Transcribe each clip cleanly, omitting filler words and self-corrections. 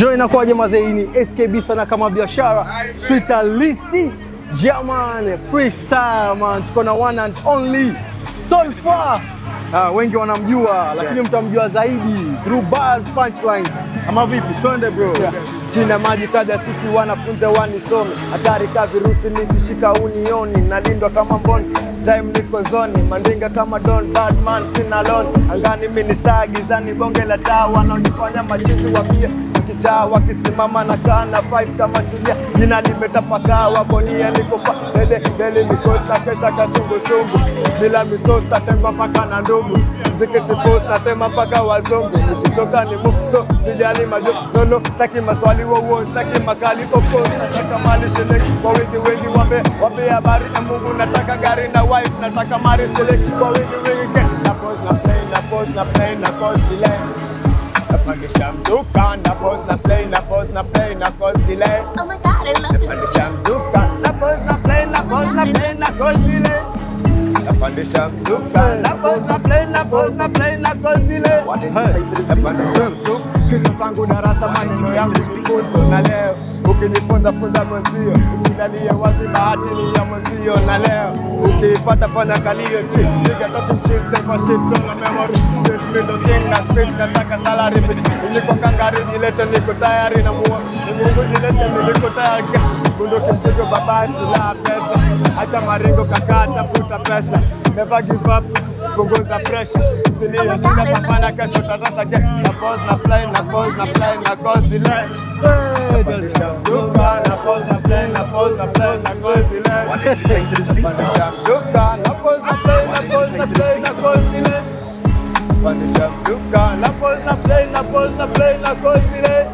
Join inakuwaje mazee, hii ni SKB sana kama biashara Street Halisi. Jamani, freestyle man, tuko na one and only Solfa. Wengi wanamjua lakini mtamjua zaidi through bars, punchlines. Ama vipi? Twende bro. China maji kada sisi wanafunze wanisome. Hatari ka virusi nikishika unioni. Nalindwa kama mboni, time niko zoni. Mandinga kama Don Badman, sina loan. Angani minister gizani bonge la taa. Wanaonifanya machizi wapia kitaa. Wakisimama na kaa na five kama shulia. Jina limetapakaa wabonia nikofa. Dele mikosta kesha kasungu. Bila misosta tema paka na ndugu. Mziki siposta tema paka wazungu. Nikitoka ni mukso sijali majo. Nono taki maswali wo saki makali oko nataka mali select kwa wengi wape habari na Mungu. Nataka gari na wife, nataka mali select kwa wengi na pose na play na pose na play na cause delay. Napandisha mzuka na pose na play na pose na play na cause delay. Oh my god, I love it. Napandisha mzuka na pose na play na pose na play na cause delay. Napandisha mzuka na pose na play na pose na play na cause delay. Napandisha mzuka kichwa changu darasa, maneno yangu funzo. Na leo ukinifunza funza mwenzio, usilalie wazi bahati ni ya mwenzio. Na leo ukipata fanya kalio chip, piga toki chip, save shit on memory. Straight middle thing na speed, nataka salary bit. Niko kangari nilete, niko tayari na mua. Mungu nilete, niko tayari. Bunduki mzigo babasi la pesa. Acha maringo kakata puta pesa. Never give up, punguza pressure. Silia shida pafana kesho tatasa get. Na pause na play, na pause na play, na cause delay. Napandisha mzuka, na pause na play, na pause na play, na cause delay. Napandisha mzuka, na pause na play, na pause na play, na cause delay. Napandisha mzuka, na pause na play, na pause na play, na cause delay.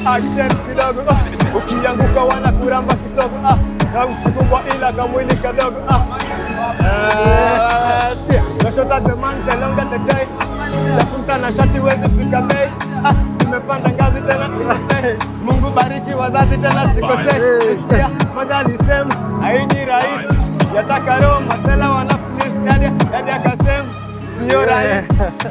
Action kidogo, ukianguka wanakuramba kisogo. Ukikungwa ila kamwili kadogo. Nashota the man, the longer the day. Tafuta na shati wezi fika bei. Nimepanda ngazi tena sikosei. Mungu bariki wazazi tena sikosei. Sikia madali sema haini rahisi. Yataka roho masela wanafundisi. Yadi akasema sio rahisi.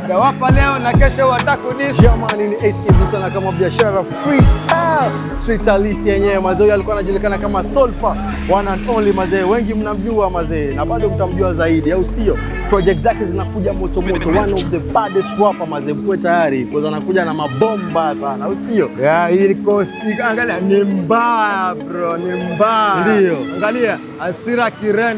Gawapa leo na kesho watakudisi. Jamani, ni SKB sana kama biashara freestyle Street Halisi yenyewe mazee. Alikuwa anajulikana kama Solfa, one and only mazee. Wengi mnamjua mazee na bado mtamjua zaidi, au sio? Project zake zinakuja moto moto, one of the baddest rapper mazee. Mkuwe tayari kwa anakuja na mabomba sana, au sio? Hii kosi angalia ni mbaya bro, ni mbaya. Ndio. Angalia hasira kireni.